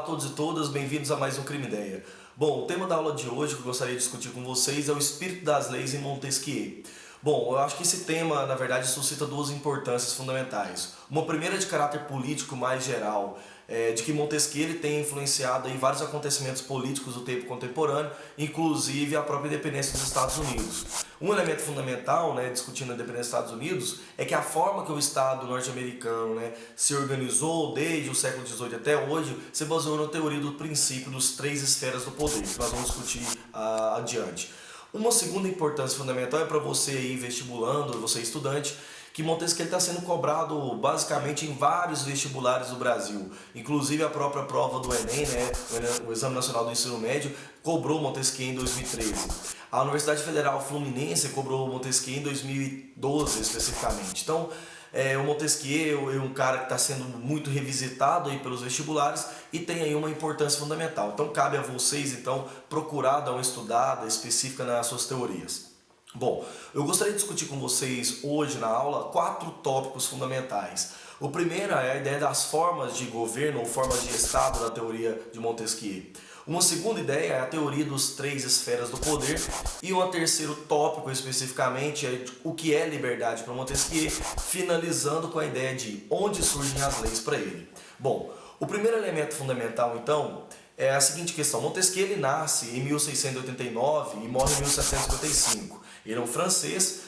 a todos e todas, bem-vindos a mais um Crime Ideia. Bom, o tema da aula de hoje que eu gostaria de discutir com vocês é o espírito das leis em Montesquieu. Bom, eu acho que esse tema, na verdade, suscita duas importâncias fundamentais. Uma primeira de caráter político mais geral, de que Montesquieu ele tem influenciado aí vários acontecimentos políticos do tempo contemporâneo, inclusive a própria independência dos Estados Unidos. Um elemento fundamental, discutindo a independência dos Estados Unidos, é que a forma que o Estado norte-americano se organizou desde o século XVIII até hoje se baseou na teoria do princípio dos três esferas do poder, que nós vamos discutir adiante. Uma segunda importância fundamental é para você aí vestibulando, você estudante, que Montesquieu está sendo cobrado basicamente em vários vestibulares do Brasil. Inclusive a própria prova do Enem, o Exame Nacional do Ensino Médio, cobrou Montesquieu em 2013. A Universidade Federal Fluminense cobrou Montesquieu em 2012 especificamente. Então, o Montesquieu é um cara que está sendo muito revisitado aí pelos vestibulares e tem aí uma importância fundamental. Então cabe a vocês procurar dar uma estudada específica nas suas teorias. Bom, eu gostaria de discutir com vocês hoje na aula 4 tópicos fundamentais. O primeiro é a ideia das formas de governo ou formas de Estado na teoria de Montesquieu. Uma segunda ideia é a teoria dos três esferas do poder. E um terceiro tópico especificamente é o que é liberdade para Montesquieu, finalizando com a ideia de onde surgem as leis para ele. Bom, o primeiro elemento fundamental então é a seguinte questão. Montesquieu ele nasce em 1689 e morre em 1755. Ele é um francês,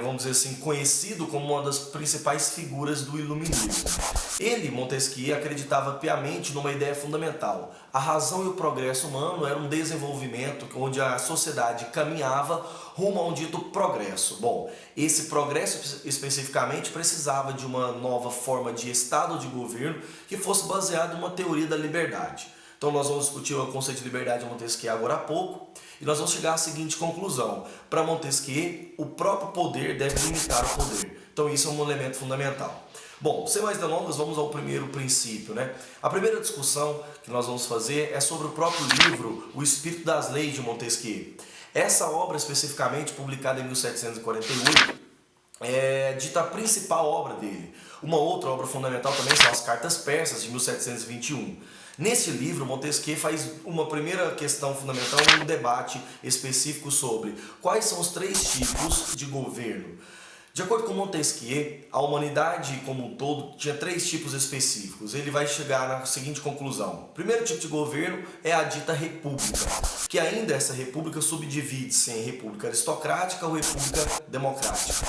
vamos dizer assim, conhecido como uma das principais figuras do iluminismo. Ele, Montesquieu, acreditava piamente numa ideia fundamental. A razão e o progresso humano era um desenvolvimento onde a sociedade caminhava rumo a um dito progresso. Bom, esse progresso especificamente precisava de uma nova forma de Estado de governo que fosse baseada em uma teoria da liberdade. Então nós vamos discutir o conceito de liberdade de Montesquieu agora há pouco e nós vamos chegar à seguinte conclusão. Para Montesquieu, o próprio poder deve limitar o poder. Então isso é um elemento fundamental. Bom, sem mais delongas, vamos ao primeiro princípio. A primeira discussão que nós vamos fazer é sobre o próprio livro O Espírito das Leis de Montesquieu. Essa obra, especificamente publicada em 1748, é dita a principal obra dele. Uma outra obra fundamental também são as Cartas Persas, de 1721. Nesse livro, Montesquieu faz uma primeira questão fundamental, um debate específico sobre quais são os três tipos de governo. De acordo com Montesquieu, a humanidade como um todo tinha 3 tipos específicos. Ele vai chegar na seguinte conclusão. O primeiro tipo de governo é a dita república, que ainda essa república subdivide-se em república aristocrática ou república democrática.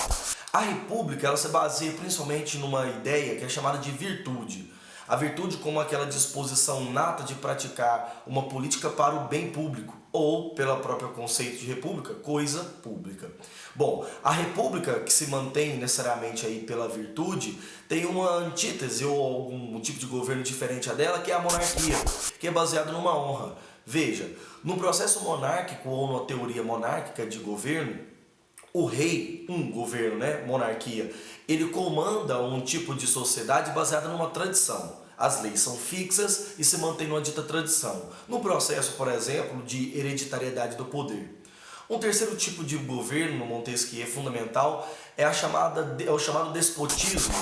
A república ela se baseia principalmente numa ideia que é chamada de virtude. A virtude como aquela disposição nata de praticar uma política para o bem público, ou, pelo próprio conceito de república, coisa pública. Bom, a república que se mantém necessariamente aí pela virtude tem uma antítese ou algum tipo de governo diferente a dela, que é a monarquia, que é baseado numa honra. Veja, no processo monárquico ou na teoria monárquica de governo, o rei, um governo, monarquia, ele comanda um tipo de sociedade baseada numa tradição. As leis são fixas e se mantém numa dita tradição. No processo, por exemplo, de hereditariedade do poder. Um terceiro tipo de governo no Montesquieu fundamental é o chamado despotismo,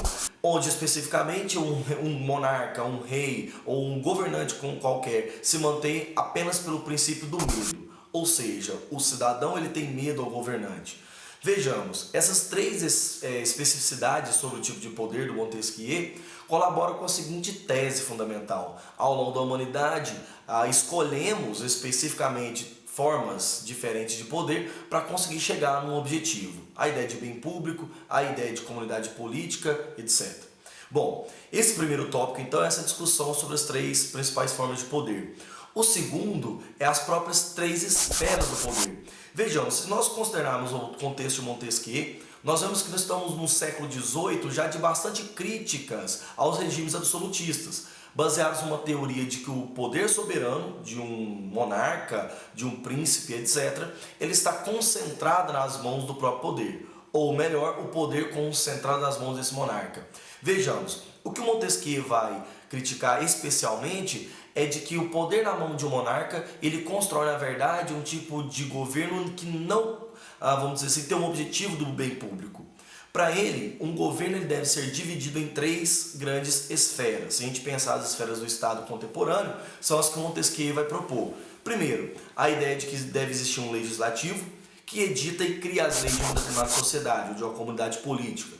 onde especificamente um monarca, um rei ou um governante qualquer se mantém apenas pelo princípio do medo. Ou seja, o cidadão ele tem medo ao governante. Vejamos, essas 3 especificidades sobre o tipo de poder do Montesquieu colaboram com a seguinte tese fundamental. Ao longo da humanidade, escolhemos especificamente formas diferentes de poder para conseguir chegar num objetivo. A ideia de bem público, a ideia de comunidade política, etc. Bom, esse primeiro tópico então é essa discussão sobre as 3 principais formas de poder. O segundo é as próprias 3 esferas do poder. Vejamos, se nós considerarmos o contexto de Montesquieu, nós vemos que nós estamos no século XVIII já de bastante críticas aos regimes absolutistas, baseados numa teoria de que o poder soberano de um monarca, de um príncipe, etc., ele está concentrado nas mãos do próprio poder, ou melhor, o poder concentrado nas mãos desse monarca. Vejamos, o que o Montesquieu vai criticar especialmente é de que o poder na mão de um monarca, ele constrói na verdade um tipo de governo que não, vamos dizer assim, tem um objetivo do bem público. Para ele, um governo ele deve ser dividido em três grandes esferas. Se a gente pensar as esferas do Estado contemporâneo, são as que Montesquieu vai propor. Primeiro, a ideia de que deve existir um legislativo que edita e cria as leis de uma determinada sociedade ou de uma comunidade política.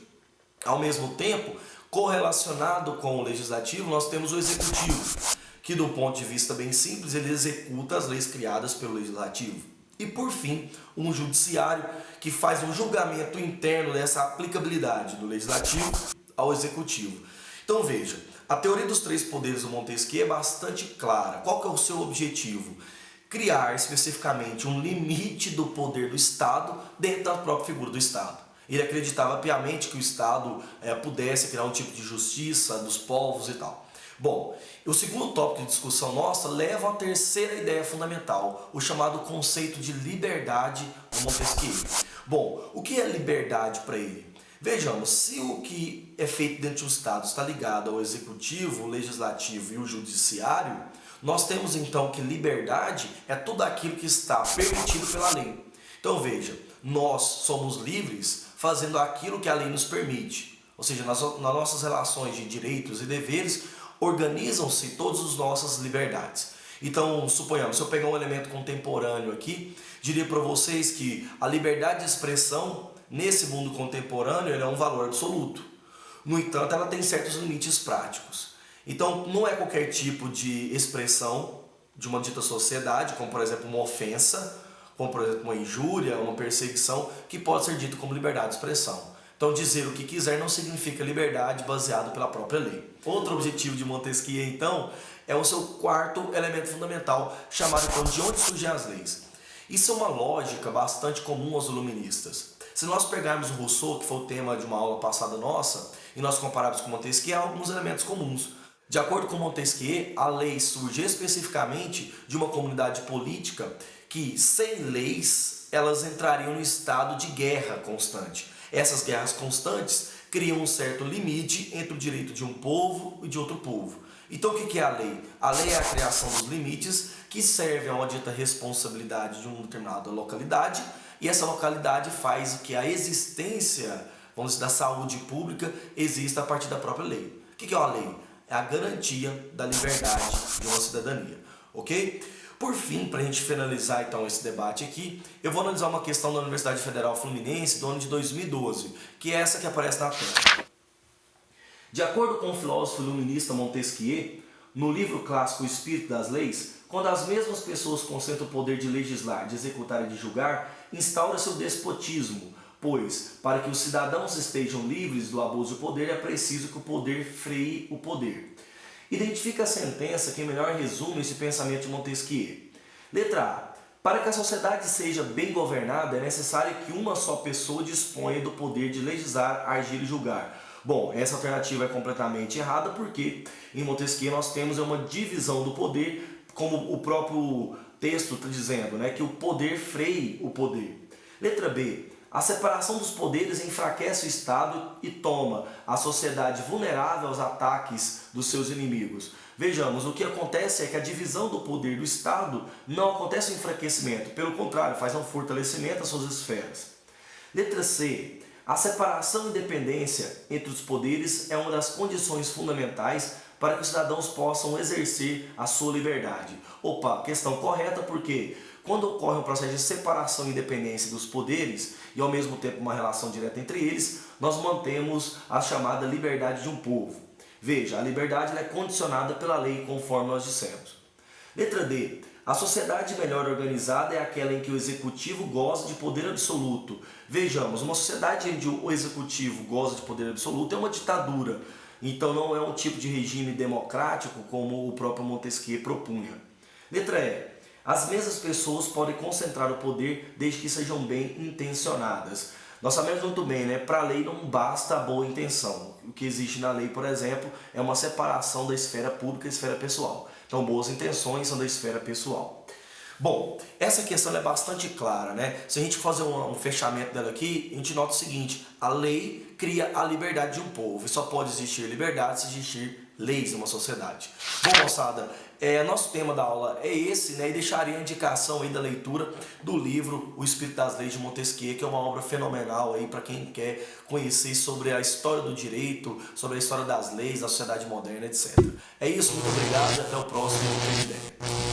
Ao mesmo tempo, correlacionado com o legislativo, nós temos o executivo, que do ponto de vista bem simples, ele executa as leis criadas pelo legislativo. E por fim, um judiciário que faz um julgamento interno dessa aplicabilidade do legislativo ao executivo. Então veja, a teoria dos três poderes do Montesquieu é bastante clara. Qual que é o seu objetivo? Criar especificamente um limite do poder do Estado dentro da própria figura do Estado. Ele acreditava piamente que o Estado pudesse criar um tipo de justiça dos povos e tal. Bom, o segundo tópico de discussão nossa leva à terceira ideia fundamental, o chamado conceito de liberdade do Montesquieu. Bom, o que é liberdade para ele? Vejamos, se o que é feito dentro de um Estado está ligado ao executivo, o legislativo e o judiciário, nós temos então que liberdade é tudo aquilo que está permitido pela lei. Então veja, nós somos livres fazendo aquilo que a lei nos permite. Ou seja, nas nossas relações de direitos e deveres, organizam-se todas as nossas liberdades. Então, suponhamos, se eu pegar um elemento contemporâneo aqui, diria para vocês que a liberdade de expressão, nesse mundo contemporâneo, ela é um valor absoluto. No entanto, ela tem certos limites práticos. Então, não é qualquer tipo de expressão de uma dita sociedade, como por exemplo uma ofensa, como por exemplo uma injúria, uma perseguição, que pode ser dito como liberdade de expressão. Então, dizer o que quiser não significa liberdade baseado pela própria lei. Outro objetivo de Montesquieu, então, é o seu quarto elemento fundamental, chamado então de onde surgem as leis. Isso é uma lógica bastante comum aos iluministas. Se nós pegarmos o Rousseau, que foi o tema de uma aula passada nossa, e nós compararmos com Montesquieu, há alguns elementos comuns. De acordo com Montesquieu, a lei surge especificamente de uma comunidade política que, sem leis, elas entrariam no estado de guerra constante. Essas guerras constantes criam um certo limite entre o direito de um povo e de outro povo. Então o que é a lei? A lei é a criação dos limites que servem a uma dita responsabilidade de uma determinada localidade, e essa localidade faz que a existência, vamos dizer, da saúde pública exista a partir da própria lei. O que é uma lei? É a garantia da liberdade de uma cidadania, ok? Por fim, para a gente finalizar então esse debate aqui, eu vou analisar uma questão da Universidade Federal Fluminense do ano de 2012, que é essa que aparece na tela. De acordo com o filósofo iluminista Montesquieu, no livro clássico O Espírito das Leis, quando as mesmas pessoas concentram o poder de legislar, de executar e de julgar, instaura-se o despotismo, pois, para que os cidadãos estejam livres do abuso do poder, é preciso que o poder freie o poder. Identifica a sentença que melhor resume esse pensamento de Montesquieu. Letra A. Para que a sociedade seja bem governada, é necessário que uma só pessoa disponha do poder de legislar, agir e julgar. Bom, essa alternativa é completamente errada porque em Montesquieu nós temos uma divisão do poder, como o próprio texto está dizendo, que o poder freie o poder. Letra B. A separação dos poderes enfraquece o Estado e toma a sociedade vulnerável aos ataques dos seus inimigos. Vejamos, o que acontece é que a divisão do poder do Estado não acontece um enfraquecimento, pelo contrário, faz um fortalecimento às suas esferas. Letra C. A separação e independência entre os poderes é uma das condições fundamentais para que os cidadãos possam exercer a sua liberdade. Opa, questão correta, porque quando ocorre um processo de separação e independência dos poderes e ao mesmo tempo uma relação direta entre eles, nós mantemos a chamada liberdade de um povo. Veja, a liberdade é condicionada pela lei, conforme nós dissemos. Letra D. A sociedade melhor organizada é aquela em que o executivo goza de poder absoluto. Vejamos, uma sociedade em que o executivo goza de poder absoluto é uma ditadura. Então não é um tipo de regime democrático como o próprio Montesquieu propunha. Letra E. As mesmas pessoas podem concentrar o poder desde que sejam bem intencionadas. Nós sabemos muito bem, para a lei não basta a boa intenção. O que existe na lei, por exemplo, é uma separação da esfera pública e esfera pessoal. Então, boas intenções são da esfera pessoal. Bom, essa questão é bastante clara, Se a gente fazer um fechamento dela aqui, a gente nota o seguinte: a lei cria a liberdade de um povo e só pode existir liberdade se existir leis numa sociedade. Bom, moçada, Nosso tema da aula é esse, né? E deixaria a indicação aí da leitura do livro O Espírito das Leis de Montesquieu, que é uma obra fenomenal aí para quem quer conhecer sobre a história do direito, sobre a história das leis, da sociedade moderna, etc. É isso, muito obrigado e até o próximo Trem Ideia.